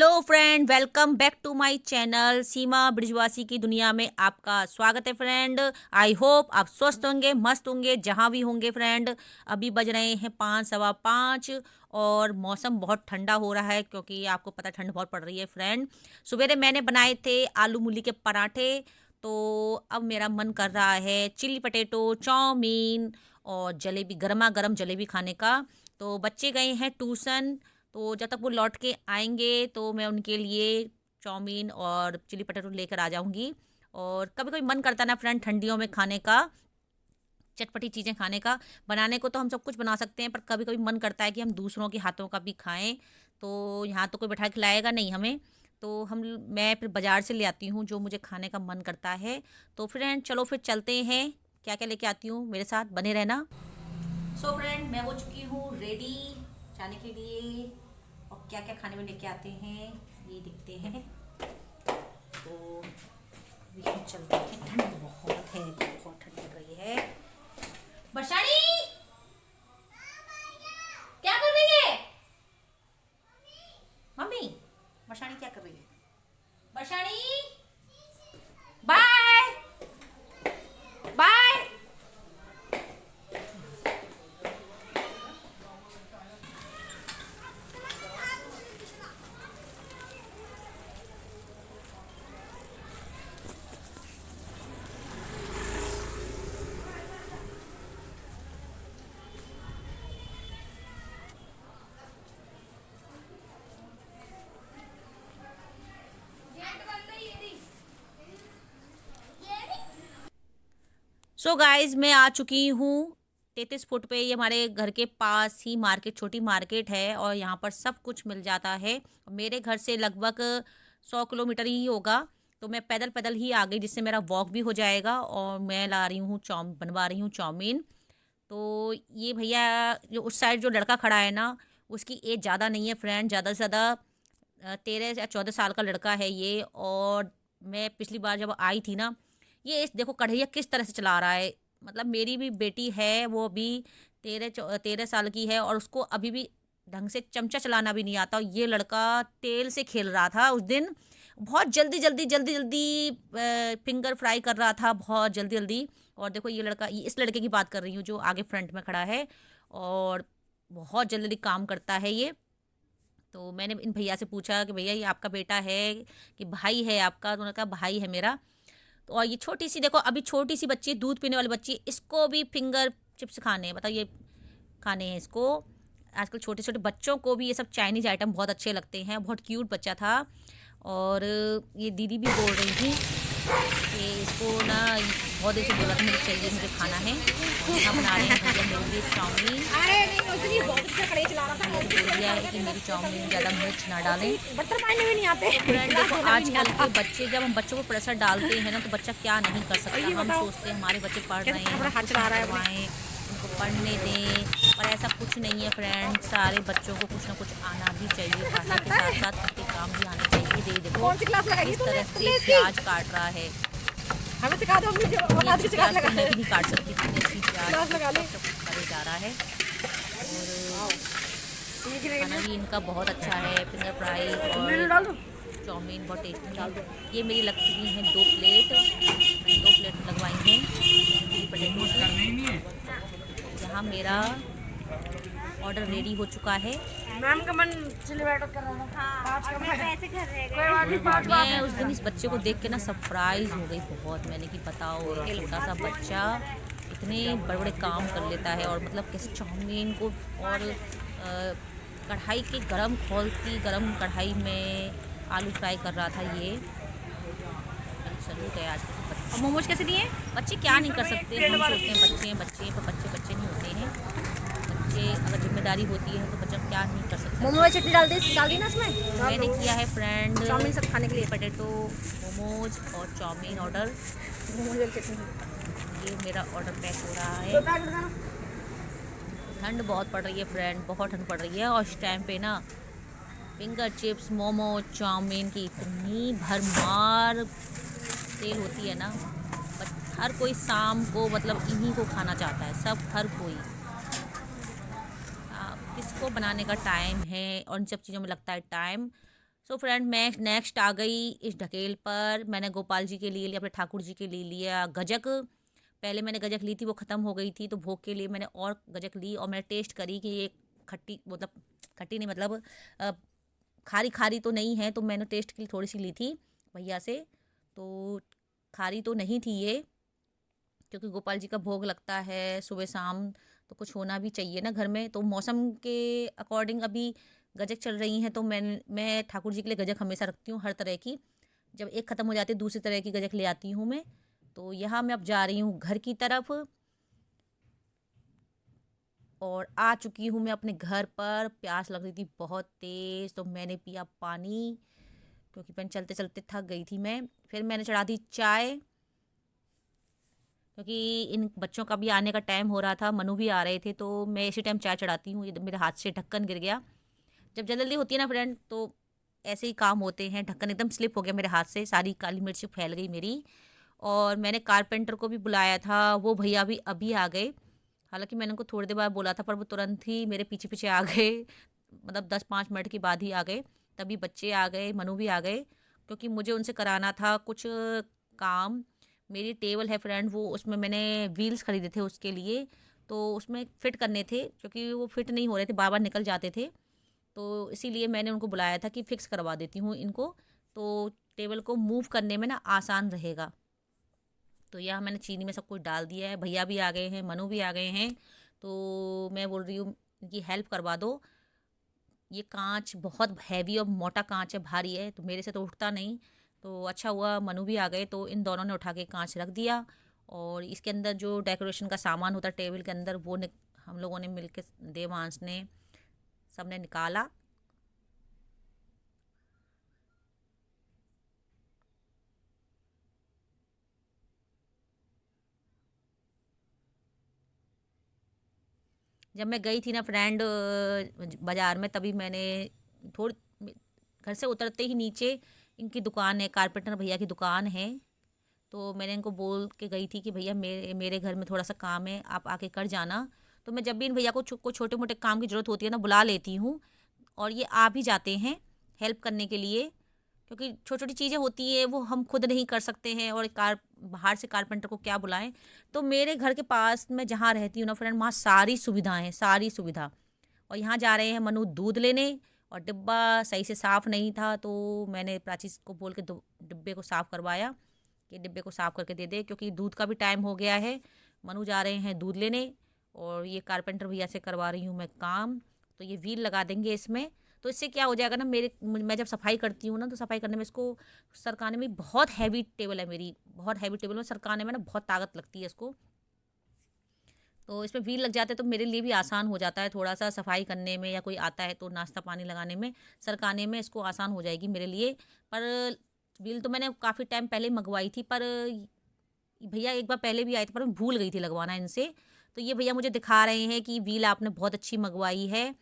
Hello friend, welcome back to my channel Seema Brijwasi की दुनिया में आपका स्वागत है फ्रेंड। आई होप आप स्वस्थ होंगे, मस्त होंगे जहाँ भी होंगे फ्रेंड। अभी बज रहे हैं 5, 5:15 और मौसम बहुत ठंडा हो रहा है क्योंकि आपको पता ठंड बहुत पड़ रही है फ्रेंड। सवेरे मैंने बनाए थे आलू मूली के पराठे, तो अब मेरा मन कर रहा है चिली पटेटो, चाउमीन और जलेबी, गर्मा गर्म जलेबी खाने का। तो बच्चे गए हैं ट्यूशन, तो जब तक वो लौट के आएंगे तो मैं उनके लिए चाउमीन और चिली पटेटो लेकर आ जाऊंगी। और कभी कभी मन करता है ना फ्रेंड ठंडियों में खाने का, चटपटी चीज़ें खाने का। बनाने को तो हम सब कुछ बना सकते हैं, पर कभी कभी मन करता है कि हम दूसरों के हाथों का भी खाएं। तो यहाँ तो कोई बैठा के खिलाएगा नहीं हमें, तो मैं फिर बाज़ार से ले आती हूँ जो मुझे खाने का मन करता है। तो फ्रेंड चलो फिर चलते हैं, क्या क्या लेके आती हूँ, मेरे साथ बने रहना। सो फ्रेंड मैं हो चुकी हूँ रेडी जाने के लिए, और क्या क्या खाने में लेके आते हैं ये दिखते हैं। तो अभी हम चलते हैं, ठंड बहुत है, बहुत ठंड लग रही है। बरसानी क्या कर रही है? मम्मी बरसानी क्या कर रही है? बरसानी बाय बाय। सो गाइज मैं आ चुकी हूँ 33 फुट पे। ये हमारे घर के पास ही मार्केट, छोटी मार्केट है और यहाँ पर सब कुछ मिल जाता है। मेरे घर से लगभग 100 किलोमीटर ही होगा, तो मैं पैदल पैदल ही आ गई, जिससे मेरा वॉक भी हो जाएगा। और मैं ला रही हूँ बनवा रही हूँ चाउमीन। तो ये भैया जो उस साइड जो लड़का खड़ा है ना, उसकी एज ज़्यादा नहीं है फ्रेंड, ज़्यादा से ज़्यादा 13 या 14 साल का लड़का है ये। और मैं पिछली बार जब आई थी ना, ये इस देखो कढ़ैया किस तरह से चला रहा है। मतलब मेरी भी बेटी है, वो भी 13 साल की है और उसको अभी भी ढंग से चमचा चलाना भी नहीं आता। ये लड़का तेल से खेल रहा था उस दिन, बहुत जल्दी जल्दी जल्दी जल्दी फिंगर फ्राई कर रहा था, बहुत जल्दी जल्दी। और देखो ये लड़का, इस लड़के की बात कर रही हूँ जो आगे फ्रंट में खड़ा है, और बहुत जल्दी जल्दी काम करता है ये। तो मैंने इन भैया से पूछा कि भैया ये आपका बेटा है कि भाई है आपका? तो उन्होंने कहा भाई है मेरा। तो और ये छोटी सी देखो, अभी छोटी सी बच्ची, दूध पीने वाली बच्ची, इसको भी फिंगर चिप्स खाने हैं। बताओ, ये खाने हैं इसको। आजकल छोटे छोटे बच्चों को भी ये सब चाइनीज़ आइटम बहुत अच्छे लगते हैं। बहुत क्यूट बच्चा था। और ये दीदी भी बोल रही थी कि इसको ना बहुत देर से बोला था मुझे चाहिए, मुझे खाना है। यहाँ बना रहे हैं भैया मेरे लिए चाउमीन। बोल दिया है कि मेरी चाउमीन ज़्यादा मिर्च ना डालें। फ्रेंड देखो आजकल के बच्चे, जब हम बच्चों को प्रेशर डालते हैं ना, तो बच्चा क्या नहीं कर सकता। हम सोचते हैं हमारे बच्चे पढ़ रहे हैं, करवाएं, उनको पढ़ने दें, पर ऐसा कुछ नहीं है फ्रेंड। सारे बच्चों को कुछ ना कुछ आना भी चाहिए, पढ़ाई के साथ साथ उनके काम भी आने चाहिए। देखो इस तरह से प्याज काट रहा है, हमें सिखा दो, प्याज तो मैं भी नहीं काट सकती, इतनी प्याज करे जा रहा है। और खाना भी इनका बहुत अच्छा है, फिंगर फ्राई और चाउमीन बहुत टेस्टी है। ये मेरी लग चुकी हैं 2 प्लेट, मैंने 2 प्लेट लगवाई हैं चिली पटेटो की। यहाँ मेरा ऑर्डर रेडी हो चुका है। मैम का मन चिली पटेटो कर रहा था। मैं उस दिन इस बच्चे को देख के ना सरप्राइज हो गई बहुत। मैंने कि बताओ, एक छोटा सा बच्चा इतने बड़े बड़े काम कर लेता है। और मतलब कैसे चाउमीन को और कढ़ाई के गरम कढ़ाई में आलू फ्राई कर रहा था ये। सलूट है आज के बच्चे। और मोमोज कैसे दिए? बच्चे क्या नहीं कर सकते। हम सोचते हैं बच्चे हैं बच्चे, पर बच्चे बच्चे नहीं होते हैं। बच्चे अगर जिम्मेदारी होती है तो बच्चा क्या नहीं कर सकता। मोमो में चटनी डाल दी ना इसमें। मैंने किया है फ्रेंड चाउमीन सब खाने के लिए, पटेटो, मोमोज और चाउमीन ऑर्डर। ये मेरा ऑर्डर पैक हो रहा है। ठंड बहुत पड़ रही है फ्रेंड, बहुत ठंड पड़ रही है। और इस टाइम पे ना फिंगर चिप्स, मोमो, चाउमीन की इतनी भरमार सेल होती है ना, हर कोई शाम को मतलब इन्हीं को खाना चाहता है, सब हर कोई। किसको बनाने का टाइम है और इन सब चीज़ों में लगता है टाइम। सो फ्रेंड, मैं नेक्स्ट आ गई इस ढकेल पर। मैंने गोपाल जी के लिए लिया, अपने ठाकुर जी के लिए लिया गजक। पहले मैंने गजक ली थी, वो ख़त्म हो गई थी, तो भोग के लिए मैंने और गजक ली और मैंने टेस्ट करी कि ये खट्टी, मतलब खट्टी नहीं, मतलब अ, खारी खारी तो नहीं है। तो मैंने टेस्ट के लिए थोड़ी सी ली थी भैया से, तो खारी तो नहीं थी ये, क्योंकि गोपाल जी का भोग लगता है सुबह शाम, तो कुछ होना भी चाहिए ना घर में। तो मौसम के अकॉर्डिंग अभी गजक चल रही हैं, तो मैं ठाकुर जी के लिए गजक हमेशा रखती हूँ, हर तरह की। जब एक ख़त्म हो जाती है, दूसरी तरह की गजक ले आती हूँ मैं। तो यहाँ मैं अब जा रही हूँ घर की तरफ, और आ चुकी हूँ मैं अपने घर पर। प्यास लग रही थी बहुत तेज़, तो मैंने पिया पानी, क्योंकि मैं चलते चलते थक गई थी मैं। फिर मैंने चढ़ा दी चाय, क्योंकि इन बच्चों का भी आने का टाइम हो रहा था, मनु भी आ रहे थे, तो मैं इसी टाइम चाय चढ़ाती हूँ। ये मेरे हाथ से ढक्कन गिर गया। जब जल्दी होती है ना फ्रेंड, तो ऐसे ही काम होते हैं। ढक्कन एकदम स्लिप हो गया मेरे हाथ से, सारी काली मिर्च फैल गई मेरी। और मैंने कारपेंटर को भी बुलाया था, वो भैया भी अभी आ गए। हालांकि मैंने उनको थोड़ी देर बाद बोला था, पर वो तुरंत ही मेरे पीछे पीछे आ गए, मतलब 10-5 मिनट के बाद ही आ गए। तभी बच्चे आ गए, मनु भी आ गए, क्योंकि मुझे उनसे कराना था कुछ काम। मेरी टेबल है फ्रेंड, वो उसमें मैंने व्हील्स खरीदे थे उसके लिए, तो उसमें फ़िट करने थे, क्योंकि वो फिट नहीं हो रहे थे, बार बार निकल जाते थे। तो इसीलिए मैंने उनको बुलाया था कि फ़िक्स करवा देती हूँ इनको, तो टेबल को मूव करने में ना आसान रहेगा। तो यह मैंने चीनी में सब कुछ डाल दिया है। भैया भी आ गए हैं, मनु भी आ गए हैं, तो मैं बोल रही हूँ इनकी हेल्प करवा दो। ये कांच बहुत हैवी और मोटा कांच है, भारी है, तो मेरे से तो उठता नहीं। तो अच्छा हुआ मनु भी आ गए, तो इन दोनों ने उठा के कांच रख दिया। और इसके अंदर जो डेकोरेशन का सामान होता है टेबल के अंदर, वो हम लोगों ने मिलके, देवांश ने, सबने निकाला। जब मैं गई थी ना फ्रेंड बाज़ार में, तभी मैंने थोड़ी, घर से उतरते ही नीचे इनकी दुकान है, कारपेंटर भैया की दुकान है। तो मैंने इनको बोल के गई थी कि भैया मेरे मेरे घर में थोड़ा सा काम है, आप आके कर जाना। तो मैं जब भी इन भैया को कोई छोटे मोटे काम की ज़रूरत होती है ना, बुला लेती हूँ, और ये आ भी जाते हैं हेल्प करने के लिए, क्योंकि छोटी छोटी चीज़ें होती है वो हम खुद नहीं कर सकते हैं, और बाहर से कारपेंटर को क्या बुलाएं। तो मेरे घर के पास में जहाँ रहती हूँ ना फ्रेंड, वहाँ सारी सुविधाएं हैं, सारी सुविधा। और यहाँ जा रहे हैं मनु दूध लेने, और डिब्बा सही से साफ़ नहीं था, तो मैंने प्राची को बोल के डिब्बे को साफ़ करवाया कि डिब्बे को साफ़ करके दे दे, क्योंकि दूध का भी टाइम हो गया है। मनु जा रहे हैं दूध लेने, और ये कारपेंटर भैया से करवा रही हूँ मैं काम। तो ये व्हील लगा देंगे इसमें, तो इससे क्या हो जाएगा ना, मैं जब सफाई करती हूँ ना, तो सफाई करने में इसको सरकाने में, बहुत हैवी टेबल है मेरी, बहुत हैवी टेबल में सरकाने में ना बहुत ताकत लगती है इसको। तो इसमें व्हील लग जाते हैं, तो मेरे लिए भी आसान हो जाता है थोड़ा सा सफाई करने में, या कोई आता है तो नाश्ता पानी लगाने में, सरकाने में इसको आसान हो जाएगी मेरे लिए। पर व्हील तो मैंने काफ़ी टाइम पहले मंगवाई थी, पर भैया एक बार पहले भी आए थे, पर मैं भूल गई थी लगवाना इनसे। तो ये भैया मुझे दिखा रहे हैं कि व्हील आपने बहुत अच्छी मंगवाई है,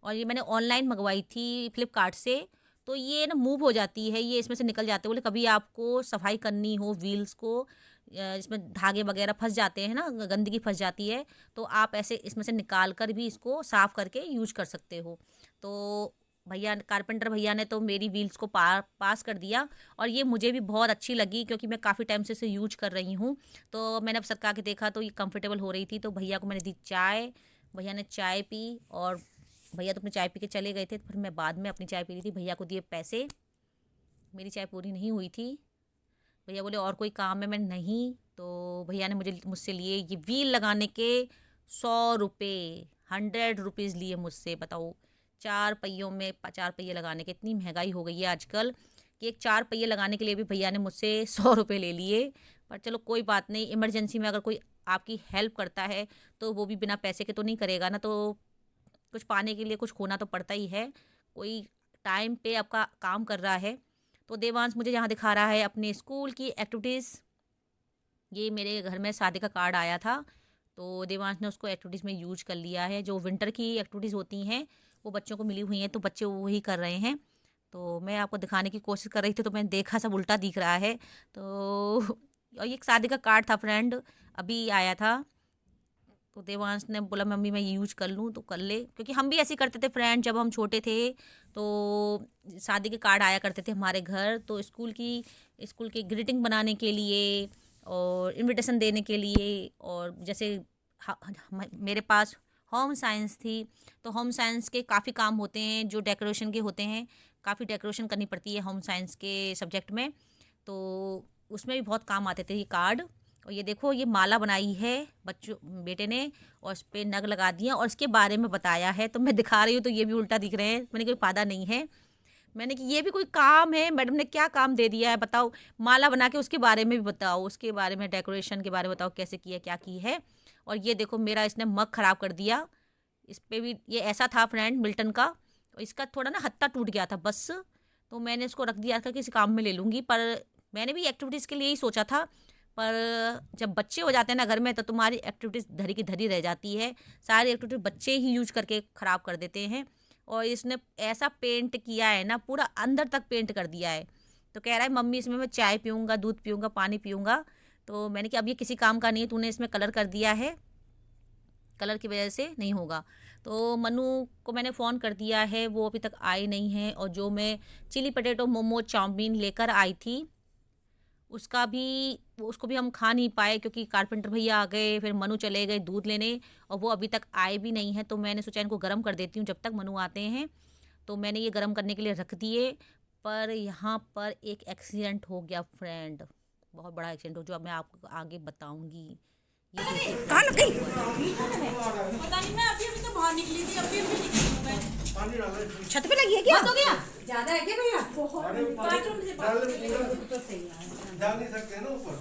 और ये मैंने ऑनलाइन मंगवाई थी फ्लिपकार्ट से। तो ये ना मूव हो जाती है, ये इसमें से निकल जाते हैं। बोले कभी आपको सफाई करनी हो व्हील्स को, इसमें धागे वगैरह फंस जाते हैं ना, गंदगी फंस जाती है, तो आप ऐसे इसमें से निकाल कर भी इसको साफ़ करके यूज कर सकते हो। तो भैया, कारपेंटर भैया ने तो मेरी व्हील्स को पास कर दिया, और ये मुझे भी बहुत अच्छी लगी, क्योंकि मैं काफ़ी टाइम से इसे यूज कर रही हूँ। तो मैंने अब सरका के देखा, तो ये कंफर्टेबल हो रही थी। तो भैया को मैंने दी चाय, भैया ने चाय पी, और भैया तो अपनी चाय पी के चले गए थे, फिर मैं बाद में अपनी चाय पी रही थी। भैया को दिए पैसे, मेरी चाय पूरी नहीं हुई थी। भैया बोले और कोई काम है, मैं नहीं। तो भैया ने मुझसे लिए ये व्हील लगाने के 100 रुपये, 100 रुपीज़ लिए मुझसे। बताओ, 4 पहियों में 4 पहिए लगाने के, इतनी महंगाई हो गई है आजकल कि एक 4 पहिए लगाने के लिए भी भैया ने मुझसे 100 रुपये ले लिए। पर चलो कोई बात नहीं, इमरजेंसी में अगर कोई आपकी हेल्प करता है, तो वो भी बिना पैसे के तो नहीं करेगा ना, तो कुछ पाने के लिए कुछ खोना तो पड़ता ही है। कोई टाइम पे आपका काम कर रहा है। तो देवांश मुझे यहाँ दिखा रहा है अपने स्कूल की एक्टिविटीज़। ये मेरे घर में शादी का कार्ड आया था, तो देवांश ने उसको एक्टिविटीज़ में यूज कर लिया है। जो विंटर की एक्टिविटीज़ होती हैं वो बच्चों को मिली हुई हैं, तो बच्चे वही कर रहे हैं। तो मैं आपको दिखाने की कोशिश कर रही थी, तो मैंने देखा सब उल्टा दिख रहा है। तो और ये एक शादी का कार्ड था फ्रेंड, अभी आया था। तो देवांश ने बोला मम्मी मैं यूज कर लूँ, तो कर ले, क्योंकि हम भी ऐसे ही करते थे फ्रेंड। जब हम छोटे थे तो शादी के कार्ड आया करते थे हमारे घर, तो स्कूल की ग्रीटिंग बनाने के लिए और इनविटेशन देने के लिए, और जैसे मेरे पास होम साइंस थी, तो होम साइंस के काफ़ी काम होते हैं जो डेकोरेशन के होते हैं, काफ़ी डेकोरेशन करनी पड़ती है होम साइंस के सब्जेक्ट में, तो उसमें भी बहुत काम आते थे ये कार्ड। और ये देखो, ये माला बनाई है बेटे ने, और इस पर नग लगा दिया और इसके बारे में बताया है। तो मैं दिखा रही हूँ तो ये भी उल्टा दिख रहे हैं। मैंने कोई फायदा नहीं है, मैंने कि ये भी कोई काम है, मैडम ने क्या काम दे दिया है बताओ, माला बना के उसके बारे में भी बताओ, उसके बारे में डेकोरेशन के बारे में बताओ कैसे किया, क्या की है। और ये देखो मेरा इसने मग ख़राब कर दिया। इस पर भी ये ऐसा था फ्रेंड मिल्टन का, और इसका थोड़ा ना हत्ता टूट गया था बस, तो मैंने इसको रख दिया था किसी काम में ले लूँगी। पर मैंने भी एक्टिविटीज़ के लिए ही सोचा था, पर जब बच्चे हो जाते हैं ना घर में तो तुम्हारी एक्टिविटीज़ धरी की धरी रह जाती है, सारी एक्टिविटी बच्चे ही यूज करके ख़राब कर देते हैं। और इसने ऐसा पेंट किया है ना, पूरा अंदर तक पेंट कर दिया है। तो कह रहा है मम्मी इसमें मैं चाय पीऊँगा, दूध पीऊँगा, पानी पीऊँगा। तो मैंने कहा अब ये किसी काम का नहीं है, तूने इसमें कलर कर दिया है, कलर की वजह से नहीं होगा। तो मनु को मैंने फ़ोन कर दिया है, वो अभी तक आई नहीं है। और जो मैं चिली पटेटो मोमो चाउमीन लेकर आई थी उसको भी हम खा नहीं पाए, क्योंकि कारपेंटर भैया आ गए, फिर मनु चले गए दूध लेने, और वो अभी तक आए भी नहीं हैं। तो मैंने सोचा इनको गर्म कर देती हूँ जब तक मनु आते हैं। तो मैंने ये गर्म करने के लिए रख दिए, पर यहाँ पर एक एक्सीडेंट हो गया फ्रेंड, बहुत बड़ा एक्सीडेंट हो, जो अब मैं आपको आगे बताऊँगी। ये देखिए कहाँ लग गई? पता नहीं, मैं अभी तो बाहर निकली थी, अभी निकली हूँ मैं। छत पे लगी है क्या? बंद हो गया? ज्यादा है क्या भैया? बाथरूम से डाल नहीं सकते ना ऊपर।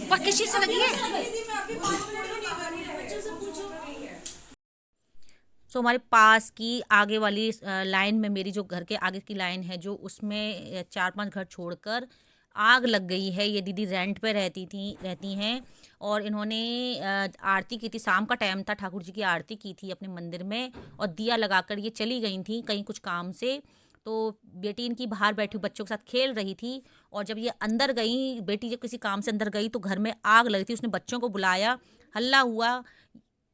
पर किस चीज से लगी है? मैं अभी 5 मिनट में निकली थी, बच्चों से पूछो। सो हमारे पास की आगे वाली लाइन में, मेरी जो घर के आगे की लाइन है जो, उसमें 4-5 घर छोड़कर आग लग गई है। ये दीदी रेंट पे रहती हैं, और इन्होंने आरती की थी, शाम का टाइम था, ठाकुर जी की आरती की थी अपने मंदिर में, और दिया लगाकर ये चली गई थी कहीं कुछ काम से। तो बेटी इनकी बाहर बैठी बच्चों के साथ खेल रही थी, और जब ये अंदर गई, बेटी जब किसी काम से अंदर गई तो घर में आग लगी थी। उसने बच्चों को बुलाया, हल्ला हुआ,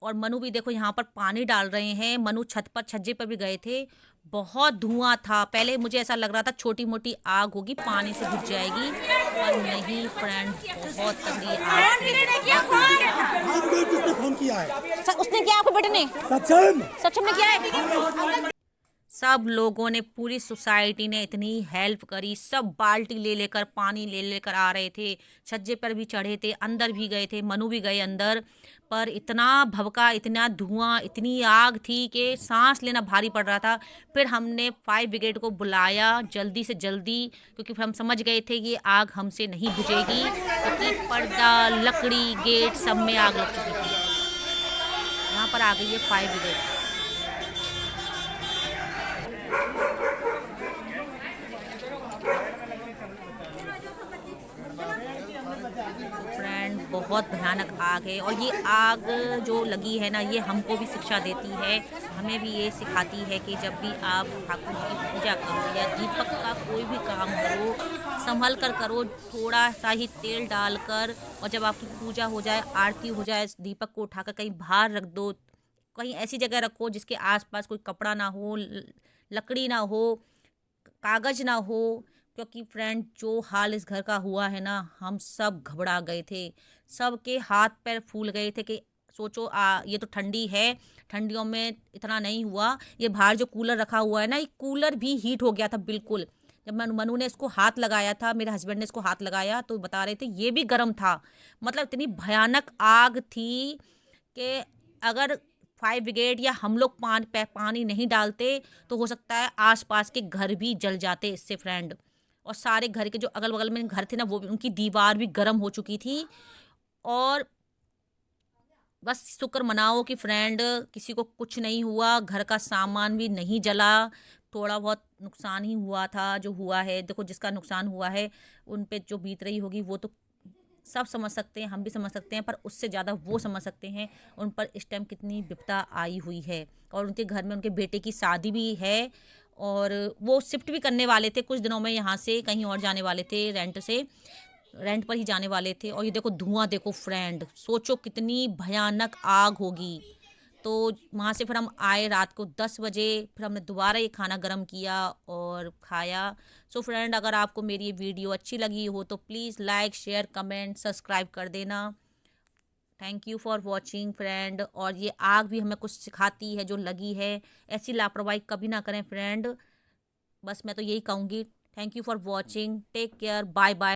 और मनु भी देखो यहाँ पर पानी डाल रहे हैं। मनु छज्जे पर भी गए थे, बहुत धुआं था। पहले मुझे ऐसा लग रहा था छोटी मोटी आग होगी, पानी से बुझ जाएगी, पर नहीं फ्रेंड, बहुत तगड़ी आग थी। किसने फोन किया है? उसने क्या आपको बेटे ने? सचिन ने किया है? सब लोगों ने, पूरी सोसाइटी ने इतनी हेल्प करी, सब बाल्टी ले लेकर पानी ले लेकर आ रहे थे, छज्जे पर भी चढ़े थे, अंदर भी गए थे, मनु भी गए अंदर। पर इतना भभका, इतना धुआं, इतनी आग थी कि सांस लेना भारी पड़ रहा था। फिर हमने फायर ब्रिगेड को बुलाया जल्दी से जल्दी, क्योंकि फिर हम समझ गए थे कि आग हमसे नहीं बुझेगी, क्योंकि पर्दा, लकड़ी, गेट सब में आग लग चुकी थी। यहाँ पर आ गई है फायर ब्रिगेड। फ्रेंड बहुत भयानक आग है, और ये आग जो लगी है ना, ये हमको भी शिक्षा देती है, हमें भी ये सिखाती है कि जब भी आप ठाकुर जी की पूजा करो या दीपक का कोई भी काम करो, संभल कर करो, थोड़ा सा ही तेल डालकर, और जब आपकी पूजा हो जाए, आरती हो जाए, दीपक को उठाकर कहीं बाहर रख दो, कहीं ऐसी जगह रखो जिसके आसपास कोई कपड़ा ना हो, लकड़ी ना हो, कागज ना हो। क्योंकि फ्रेंड जो हाल इस घर का हुआ है ना, हम सब घबरा गए थे, सबके हाथ पैर फूल गए थे कि सोचो ये तो ठंडी है, ठंडियों में इतना नहीं हुआ। ये बाहर जो कूलर रखा हुआ है ना, ये कूलर भी हीट हो गया था बिल्कुल। जब मनु ने इसको हाथ लगाया था, मेरे हस्बैंड ने इसको हाथ लगाया, तो बता रहे थे ये भी गर्म था। मतलब इतनी भयानक आग थी कि अगर फायर ब्रिगेड या हम लोग पानी नहीं डालते तो हो सकता है आसपास के घर भी जल जाते इससे फ्रेंड। और सारे घर के जो अगल बगल में घर थे ना, वो भी, उनकी दीवार भी गर्म हो चुकी थी। और बस शुक्र मनाओ कि फ्रेंड किसी को कुछ नहीं हुआ, घर का सामान भी नहीं जला, थोड़ा बहुत नुकसान ही हुआ था जो हुआ है। देखो जिसका नुकसान हुआ है उन पे जो बीत रही होगी वो तो सब समझ सकते हैं, हम भी समझ सकते हैं, पर उससे ज़्यादा वो समझ सकते हैं उन पर इस टाइम कितनी विपदा आई हुई है। और उनके घर में उनके बेटे की शादी भी है, और वो शिफ्ट भी करने वाले थे कुछ दिनों में, यहाँ से कहीं और जाने वाले थे रेंट से। रेंट पर ही जाने वाले थे। और ये देखो धुआं, देखो फ्रेंड, सोचो कितनी भयानक आग होगी। तो वहाँ से फिर हम आए रात को 10 बजे, फिर हमने दोबारा ये खाना गर्म किया और खाया। सो फ्रेंड, अगर आपको मेरी ये वीडियो अच्छी लगी हो तो please like, share, comment, subscribe कर देना। Thank you for watching friend. और ये आग भी हमें कुछ सिखाती है जो लगी है, ऐसी लापरवाही कभी ना करें फ्रेंड। बस मैं तो यही कहूँगी। Thank you for watching, take care, bye bye.